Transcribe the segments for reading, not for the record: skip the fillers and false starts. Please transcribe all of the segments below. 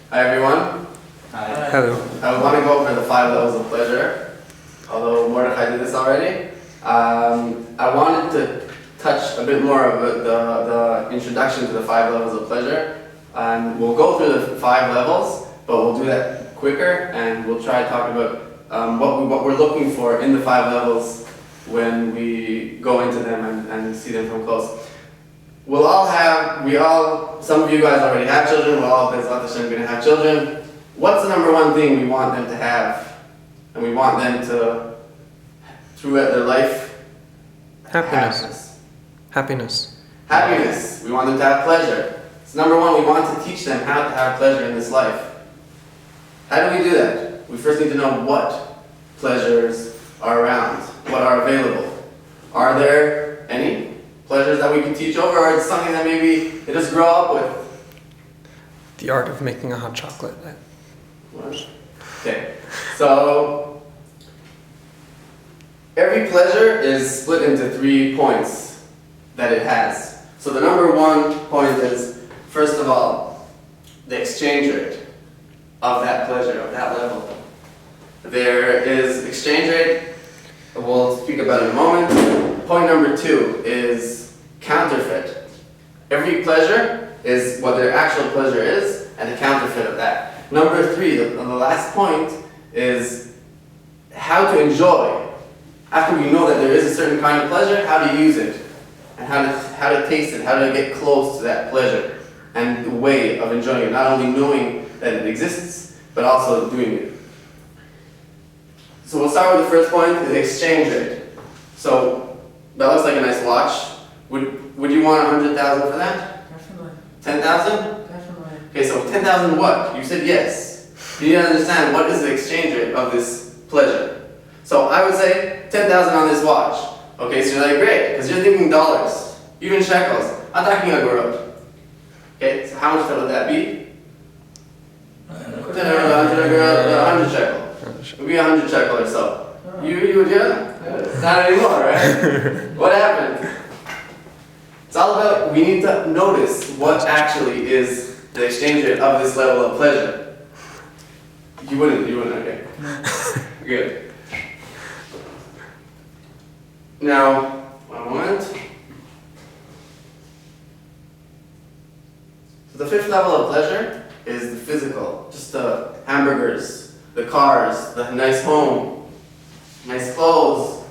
Hi everyone. Hi. Hello. I want to go over the 5 levels of pleasure, although Mordechai did this already. I wanted to touch a bit more of the introduction to the 5 levels of pleasure. We'll go through the 5 levels, but we'll do that quicker, and we'll try to talk about what we're looking for in the 5 levels when we go into them and see them from close. Some of you guys already have children, we're all, Bezrat Hashem, going to have children. What's the number one thing we want them to have? And we want them to, throughout their life, Happiness. Happiness. Happiness. We want them to have pleasure. So number one, we want to teach them how to have pleasure in this life. How do we do that? We first need to know what pleasures are around, what are available. Are there any pleasures that we can teach over, or it's something that maybe they just grow up with? The art of making a hot chocolate. Okay, so every pleasure is split into 3 points that it has. So the number one point is, first of all, the exchange rate of that pleasure, of that level. There is exchange rate, we'll speak about in a moment. Point number 2 is counterfeit. Every pleasure is what their actual pleasure is, and the counterfeit of that. Number 3, the last point, is how to enjoy. After we know that there is a certain kind of pleasure, how to use it, and how to taste it, how to get close to that pleasure, and the way of enjoying it, not only knowing that it exists, but also doing it. So we'll start with the first point, the exchange rate. So that looks like a nice watch. Would you want 100,000 for that? Definitely. 10,000? Definitely. Okay, so 10,000 what? You said yes. You need to understand what is the exchange rate of this pleasure. So I would say 10,000 on this watch. Okay, so you're like, great, because you're thinking dollars, even shekels. I'm talking agorot. Okay, so how much would that be? 100 shekel. It would be 100 shekel or so. You would, yeah? Not anymore, right? What happened? It's all about, we need to notice what actually is the exchange rate of this level of pleasure. You wouldn't, okay. Good. Now, one moment. So the 5th level of pleasure is the physical, just the hamburgers, the cars, the nice home, nice clothes,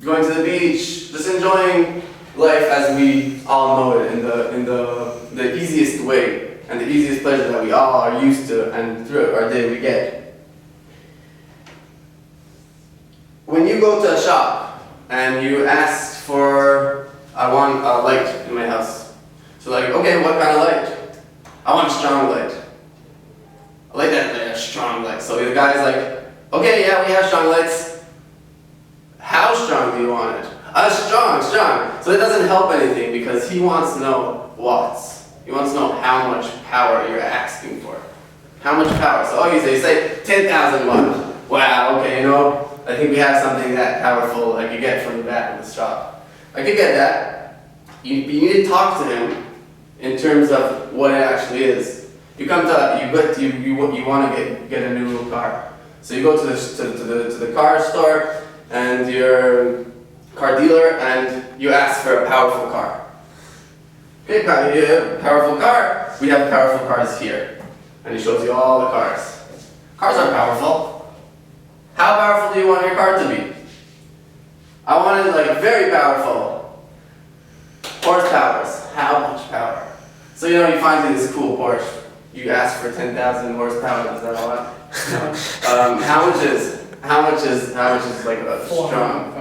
going to the beach, just enjoying life as we all know it in the easiest way and the easiest pleasure that we all are used to and throughout our day we get. When you go to a shop and you ask for, I want a light in my house. So like, okay, what kind of light? I want a strong light. I like that strong light. So the guy's like, okay, yeah, we have strong lights. How strong do you want it? Strong. So it doesn't help anything because he wants to know watts. He wants to know how much power you're asking for. How much power? So you say 10,000 watts. Wow, okay, I think we have something that powerful I could get from the back of the shop. I could get that. You need to talk to him in terms of what it actually is. You come to you want to get a new car. So you go to the car store and your car dealer and you ask for a powerful car. Okay, powerful car. We have powerful cars here. And he shows you all the cars. Cars are powerful. How powerful do you want your car to be? I want it like very powerful. Horsepowers. How much power? So you find this cool Porsche. You ask for 10,000 horsepower. Is that a lot? No. How much is like a strong?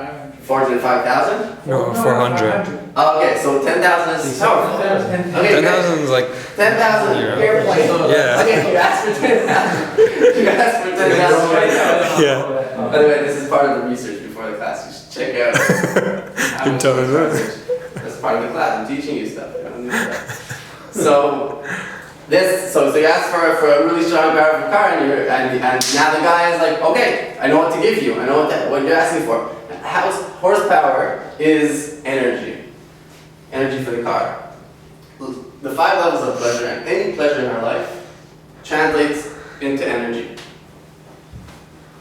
405,000? No, 400. Okay, so 10,000 is powerful. 10,000 is like 10,000 airplane. Yeah. Okay, you asked for 10,000. You asked for 10,000 right now. Yeah. By the way, this is part of the research before the class. You should check out. Didn't tell us that. That's part of the class. I'm teaching you stuff. So you ask for a really strong, powerful car, and now the guy is like, okay, I know what to give you. I know what you're asking for. Horsepower is energy for the car. The 5 levels of pleasure, and any pleasure in our life, translates into energy.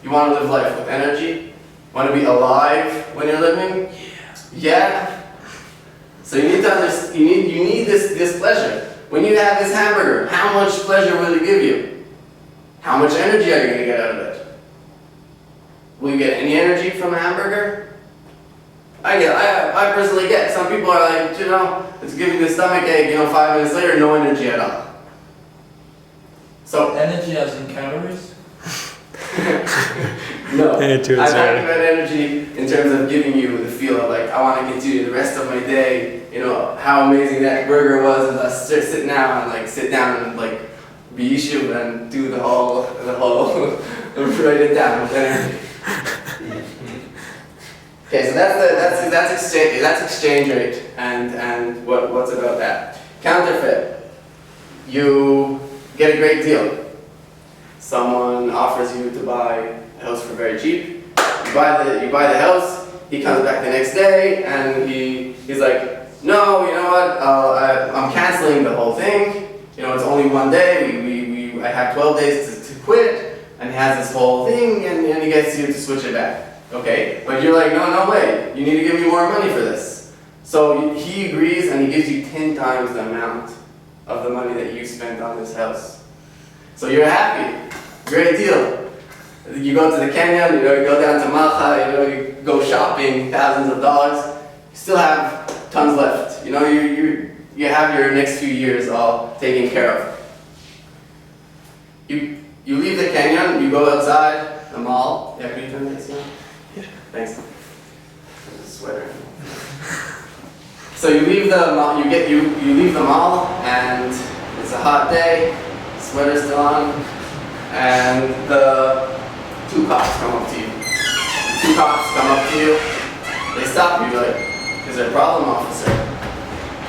You want to live life with energy? Want to be alive when you're living? Yeah. So you need to understand, you need this pleasure. When you have this hamburger, how much pleasure will it give you? How much energy are you going to get out of it? Will you get any energy from a hamburger? I personally get. Some people are like, it's giving me a stomach ache, 5 minutes later, no energy at all. So Energy as in calories? no, Yeah, I'm too, talking sorry. about energy in terms of giving you the feel of like, I want to continue the rest of my day, how amazing that burger was, and let's sit down and like be yishuv and do the whole, write it down with energy. Okay, so that's exchange rate and what's about that. Counterfeit. You get a great deal. Someone offers you to buy a house for very cheap. You buy the house. He comes back the next day and he's like, no, you know what? I'm canceling the whole thing. It's only one day. I have 12 days to quit. And he has this whole thing, and he gets you to switch it back. Okay, but you're like, no way. You need to give me more money for this. So he agrees, and he gives you 10 times the amount of the money that you spent on this house. So you're happy. Great deal. You go to the canyon, you go down to Malcha, you go shopping, thousands of dollars. You still have tons left. You have your next few years all taken care of. You leave the canyon, you go outside the mall. Yeah, can you turn this on? Yeah. Thanks. There's a sweater. So you leave the mall. You leave the mall, and it's a hot day. Sweater's still on, and the 2 cops come up to you. The 2 cops come up to you. They stop you. Like, is there a problem, officer?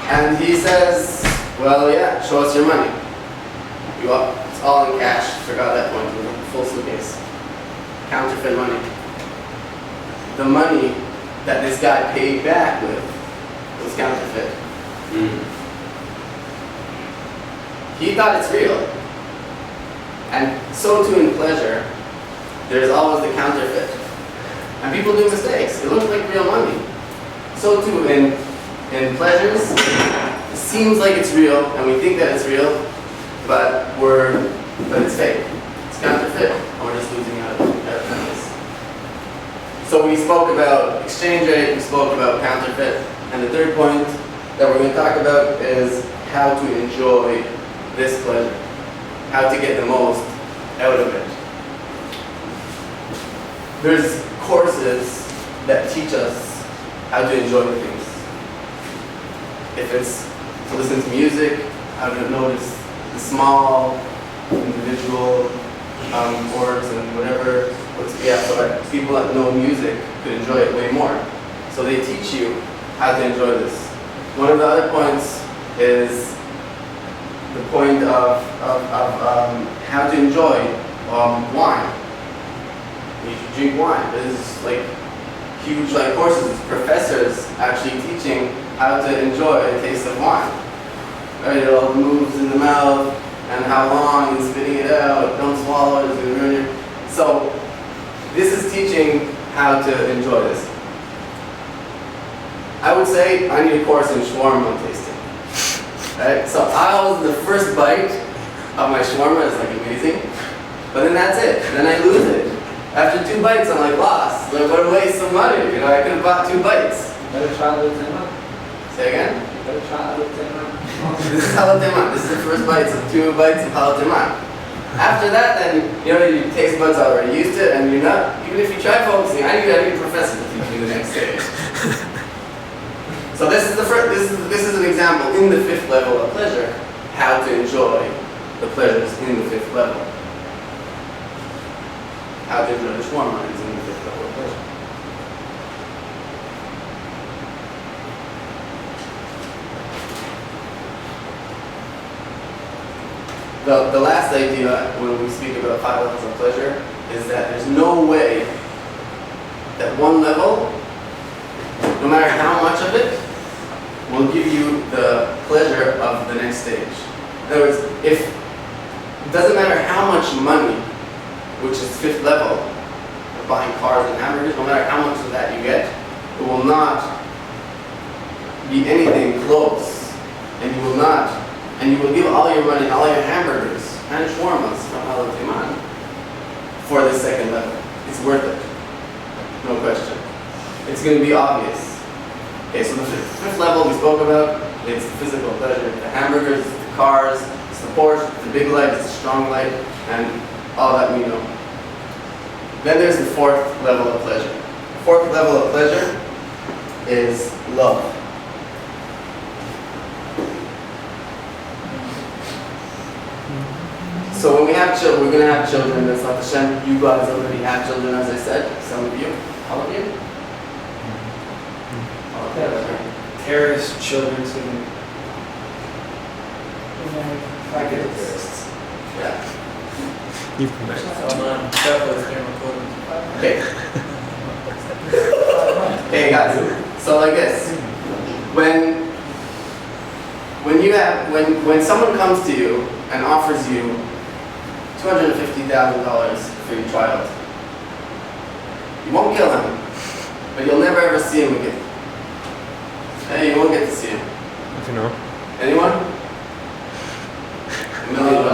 And he says, well, yeah. Show us your money. You up? It's all in cash. Forgot that point. It was a full suitcase. Counterfeit money. The money that this guy paid back with was counterfeit. He thought it's real. And so too in pleasure, there's always the counterfeit. And people do mistakes. It looks like real money. So too in pleasures, it seems like it's real, and we think that it's real, but it's fake. It's counterfeit, and we're just losing out of this. So we spoke about exchange rate, we spoke about counterfeit, and the third point that we're going to talk about is how to enjoy this pleasure, how to get the most out of it. There's courses that teach us how to enjoy things. If it's to listen to music, how to notice the small, individual chords and whatever. So that people that know music could enjoy it way more. So they teach you how to enjoy this. One of the other points is the point of how to enjoy wine. You should drink wine. There's like huge courses, professors actually teaching how to enjoy a taste of wine. Right, it all moves in the mouth, and how long, and spitting it out, don't swallow it, it's going to ruin you. So, this is teaching how to enjoy this. I would say I need a course in shawarma tasting. Right? So, the first bite of my shawarma is amazing, but then that's it. Then I lose it. After 2 bites, I'm lost. What a waste of money. I could have bought 2 bites. Better try the tema. Say again? Better try the tema. This is halateman. This is the first bites of 2 bites of halateman. After that, then your taste buds are already used to it, and you're not. Even if you try focusing, I need a professor to teach me the next stage. So this is the first. This is an example in the 5th level of pleasure, how to enjoy the pleasures in the 5th level. How to enjoy the shawarma is in the 5th level of pleasure. The last idea when we speak about 5 levels of pleasure is that there's no way that one level, no matter how much of it, will give you the pleasure of the next stage. In other words, if It doesn't matter how much money, which is fifth level, of buying cars and hamburgers, no matter how much of that you get, it will not be anything close. And you will not, and you will give all your money, all your hamburgers and shawarmas from Al Timan for the second level. It's worth it. No question. It's going to be obvious. Okay, so the fifth level we spoke about, it's the physical pleasure. The hamburgers, the cars, it's the Porsche, the big light, it's the strong light, and all that we know. Then there's the fourth level of pleasure. The fourth level of pleasure is love. So when we have children, we're going to have children. That's not the Shem. You guys already have children, as I said. Some of you, all of you. Terrorist children to I get it. Yeah. You've been there. Okay. Hey guys. So like this. When someone comes to you and offers you $250,000 for your child, you won't kill him, but you'll never ever see him again. Hey, you won't get to see him. If you know. Anyone? $1 million.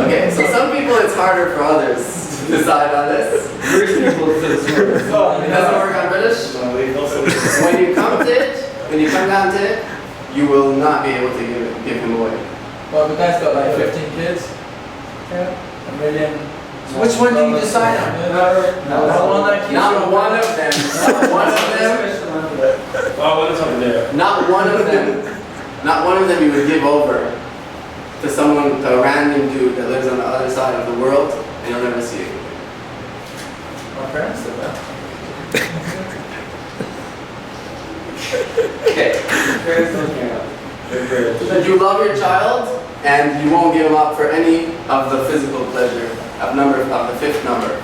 Okay, so some people it's harder for others to decide on this. British people to this work. It doesn't work on British. When you come down to it, you will not be able to give him away. Well, the guy's got like 15 kids. Yeah. $1 million. So which one do you decide on? Not one that keeps Not one of them. Not one of them. Oh, what is over there? Not one of them. Not one of them you would give over to someone, to a random dude that lives on the other side of the world, and you'll never see it. My parents did that. Okay. Parents don't care. That you love your child, and you won't give him up for any of the physical pleasure of the fifth number.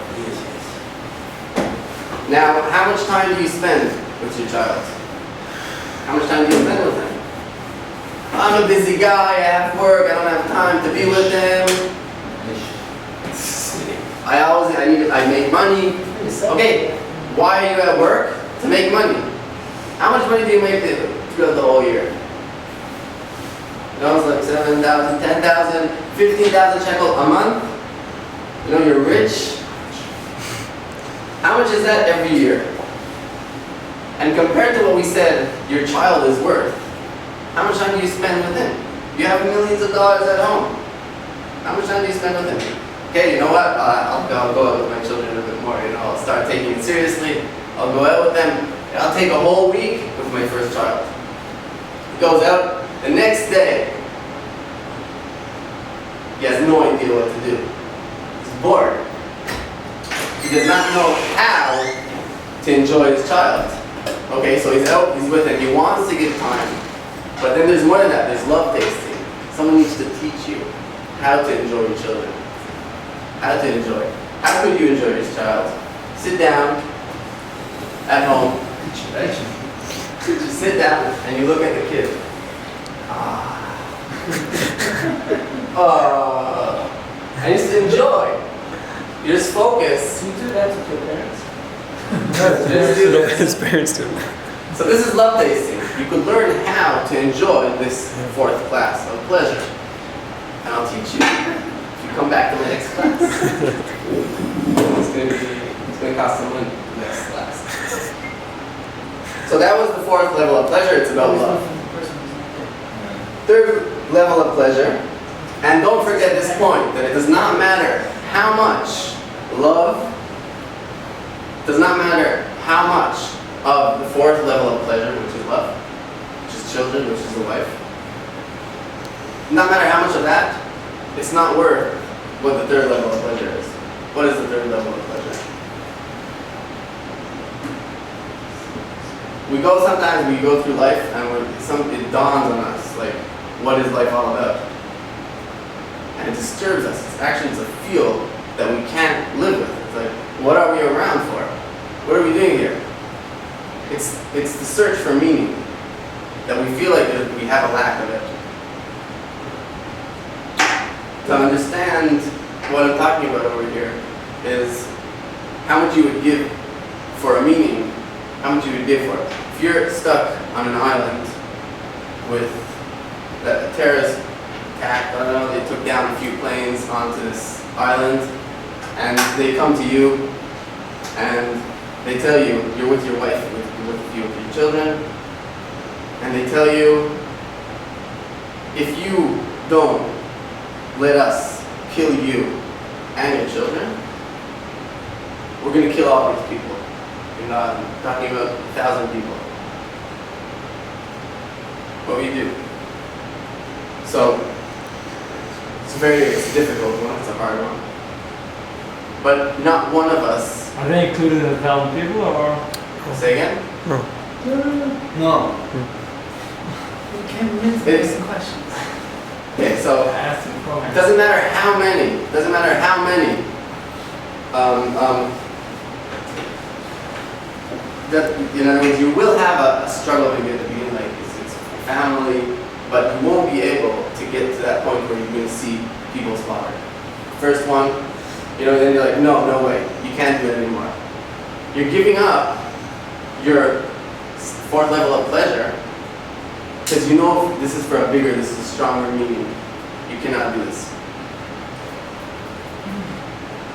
Now, how much time do you spend with your child? How much time do you spend with him? I'm a busy guy, I have work, I don't have time to be with him. I make money. Okay, why are you at work? To make money. How much money do you make throughout the whole year? You know, it's like 7,000, 10,000, 15,000 shekel a month. You know, you're rich. How much is that every year? And compared to what we said your child is worth, how much time do you spend with him? You have millions of dollars at home. How much time do you spend with him? Okay, you know what? I'll go out with my children a bit more. You know, I'll start taking it seriously. I'll go out with them. And I'll take a whole week with my first child. He goes out the next day. He has no idea what to do. He's bored. He does not know how to enjoy his child. Okay, so he's out, he's with him. He wants to give time. But then there's more than that. There's love tasting. Someone needs to teach you how to enjoy your children. How to enjoy. How could you enjoy your child? Sit down at home. Just sit down and you look at the kid. And you just enjoy. You just focus. Do you do that with your parents? Just do this. His parents do. So this is love tasting. You could learn how to enjoy this fourth class of pleasure. And I'll teach you if you come back to the next class. It's going to cost some money, the next class. So that was the fourth level of pleasure. It's about love. Third level of pleasure. And don't forget this point, that it does not matter how much love, does not matter how much of the fourth level of pleasure, which is love, which is children, which is a wife. No matter how much of that, it's not worth what the third level of pleasure is. What is the third level of pleasure? Sometimes we go through life and it dawns on us, like, what is life all about? And it disturbs us. It's a feel that we can't live with. It's like, what are we around for? What are we doing here? It's the search for meaning, that we feel like we have a lack of it. to understand what I'm talking about over here is how much you would give for a meaning, how much you would give for it. If you're stuck on an island with a terrorist attack, I don't know, they took down a few planes onto this island, and they come to you and they tell you, you're with your wife, you're with a few of your children, and they tell you, if you don't let us kill you and your children, we're going to kill all these people. You're not talking about 1,000 people. What we do. So, it's a difficult one, it's a hard one. But not one of us. Are they included in 1,000 people or? Say again? No. You can't miss It's- the questions. Okay, so Ask them for it doesn't matter how many, that, in other words, you will have a struggle maybe at the beginning, like it's family, but you won't be able to get to that point where you're going to see people slaughtered. First one, then you're like, no way, you can't do it anymore. You're giving up your fourth level of pleasure because you know this is for a bigger, this is a stronger meaning. You cannot do this.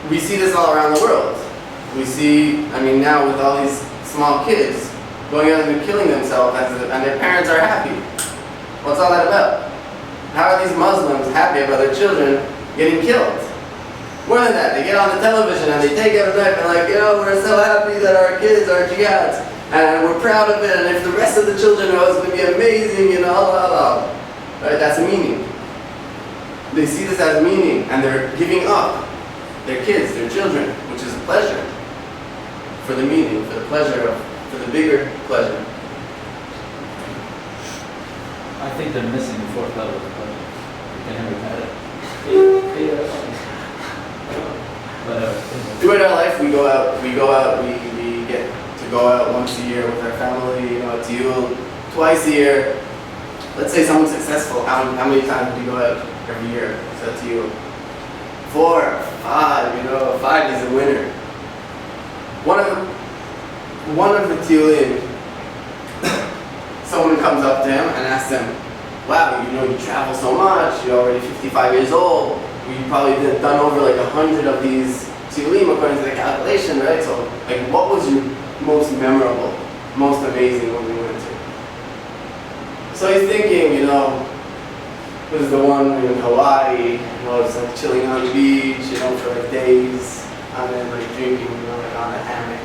We see this all around the world. We see, now with all these small kids going out and killing themselves and their parents are happy. What's all that about? How are these Muslims happy about their children getting killed? More than that, they get on the television and they take out a knife and we're so happy that our kids are jihads and we're proud of it, and if the rest of the children know, it's going to be amazing, Right? That's meaning. They see this as meaning and they're giving up their kids, their children, which is a pleasure for the meaning, for the pleasure for the bigger pleasure. I think they're missing the fourth level of pleasure. You can never had it. Throughout our life, we go out, we get to go out once a year with our family, to you, twice a year. Let's say someone's successful, how many times do you go out every year? So to you, 4, 5, 5 is a winner. One of the Tiulim, someone comes up to him and asks him, wow, you travel so much, you're already 55 years old, we probably done over like 100 of these Tiulim according to the calculation, right? So, what was your most memorable, most amazing one we went to? So he's thinking, it was the one in Hawaii, it's like chilling on the beach, for like days, and then like drinking, on the hammock,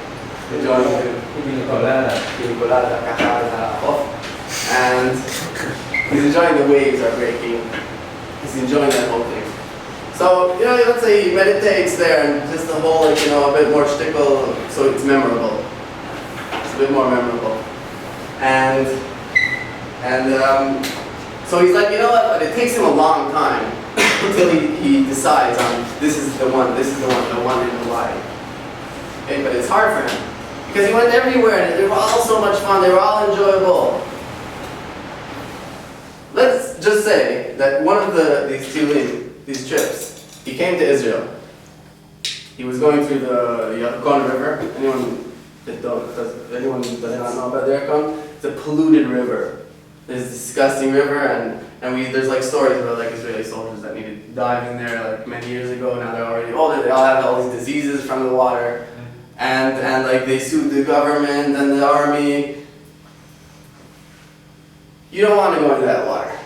enjoying the pina colada, and he's enjoying the waves are breaking. He's enjoying that whole thing. So, let's say he meditates there and just the whole, a bit more shtickle, so it's memorable. It's a bit more memorable. And so he's like, but it takes him a long time until he decides on this is the one in Hawaii. Okay, but it's hard for him because he went everywhere and they were all so much fun, they were all enjoyable. Let's just say that one of these trips, he came to Israel. He was going through the Yarkon River. Anyone does not know about the Yarkon? It's a polluted river. It's a disgusting river, and there's like stories about like Israeli soldiers that needed to dive in there like many years ago. Now they're already older. They all have all these diseases from the water, and like they sued the government and the army. You don't want to go into that water.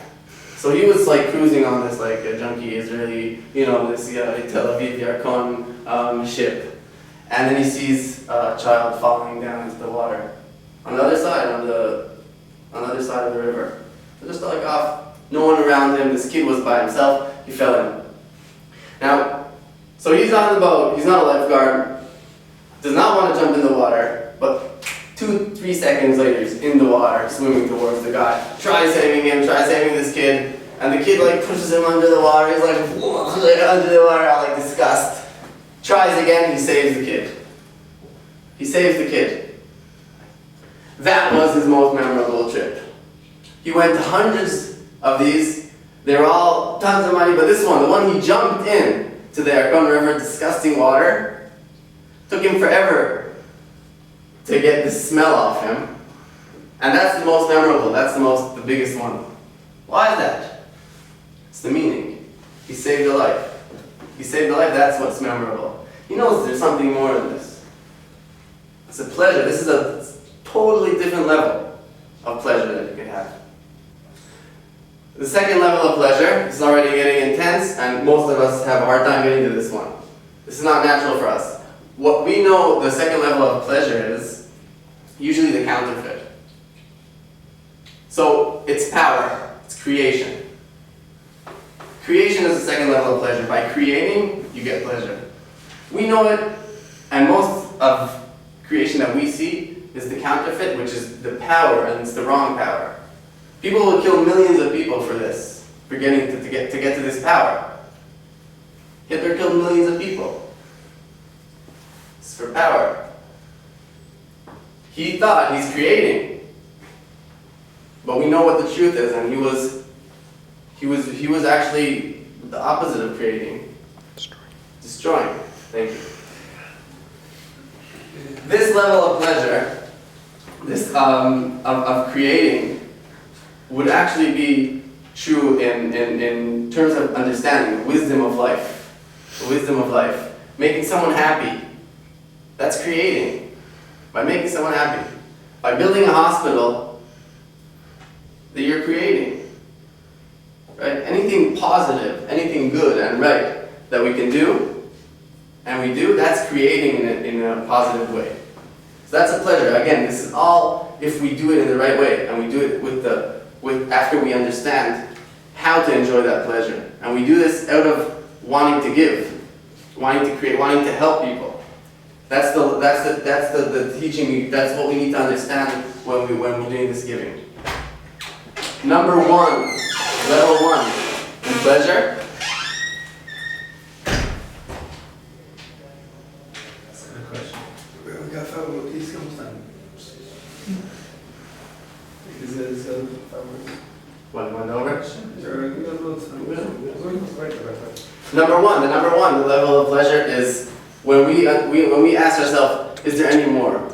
So he was like cruising on this like a junky Israeli, this Tel Aviv Yarkon ship, and then he sees a child falling down into the water on the other side, on the other side of the river. So just like off, no one around him. This kid was by himself. He fell in. Now, so he's on the boat. He's not a lifeguard. Does not want to jump in the water, but 2-3 seconds later, he's in the water, swimming towards the guy. Try saving this kid, and the kid like pushes him under the water. He's like under the water, out like disgust. Tries again, he saves the kid. He saves the kid. That was his most memorable trip. He went to hundreds of these. They were all tons of money, but this one, the one he jumped in to the Arcon River, disgusting water, took him forever to get the smell off him. And that's the most memorable, that's the biggest one. Why is that? It's the meaning. He saved a life. He saved a life, that's what's memorable. He knows there's something more than this. It's a pleasure. This is a totally different level of pleasure that you can have. The second level of pleasure is already getting intense, and most of us have a hard time getting to this one. This is not natural for us. What we know the second level of pleasure is usually the counterfeit. So it's power, it's creation. Creation is the second level of pleasure. By creating, you get pleasure. We know it, and most of creation that we see is the counterfeit, which is the power, and it's the wrong power. People will kill millions of people for this, for getting to get to this power. Hitler killed millions of people. It's for power. He thought he's creating, but we know what the truth is, and he was actually the opposite of creating. Destroying. Thank you. This level of pleasure, this of creating, would actually be true in terms of understanding, wisdom of life. The wisdom of life. Making someone happy. That's creating. By making someone happy. By building a hospital, that you're creating. Right? Anything positive, anything good and right that we can do, and we do, that's creating in a positive way. So that's a pleasure. Again, this is all if we do it in the right way, and we do it after we understand how to enjoy that pleasure. And we do this out of wanting to give, wanting to create, wanting to help people. That's the teaching. That's what we need to understand when we're doing this giving. Number one, level one, in pleasure. That's a good question. One over. Number Number one, the level of pleasure is when we ask ourselves, is there any more?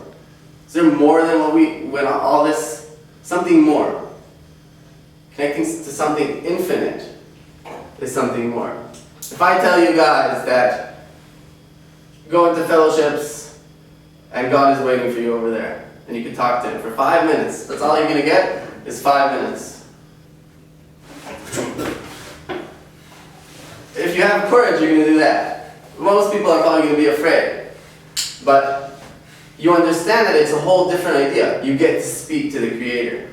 Is there more than when all this, something more? Connecting to something infinite is something more. If I tell you guys that go into fellowships and God is waiting for you over there, and you can talk to Him for 5 minutes, that's all you're going to get is 5 minutes. If you have courage, you're going to do that. Most people are probably going to be afraid. But you understand that it's a whole different idea. You get to speak to the Creator.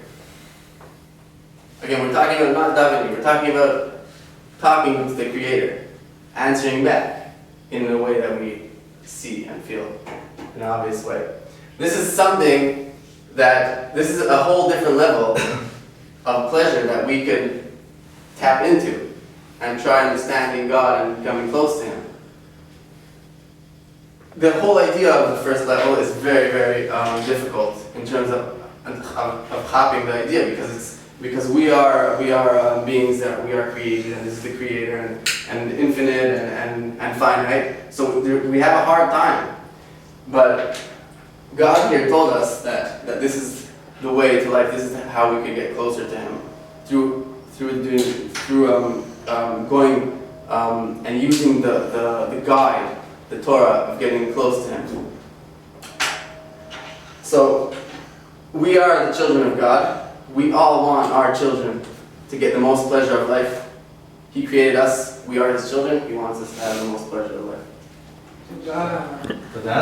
Again, we're talking about not davening, we're talking about talking to the Creator, answering back in a way that we see and feel, in an obvious way. This is something this is a whole different level of pleasure that we could tap into and try understanding God and becoming close to Him. The whole idea of the first level is very, very difficult in terms of hopping the idea, because we are beings that we are created, and this is the Creator, and infinite and finite. So we have a hard time. But God here told us that this is the way to life. This is how we could get closer to Him through going and using the guide, the Torah, of getting close to Him. So we are the children of God. We all want our children to get the most pleasure of life. He created us. We are His children. He wants us to have the most pleasure of life. תודה.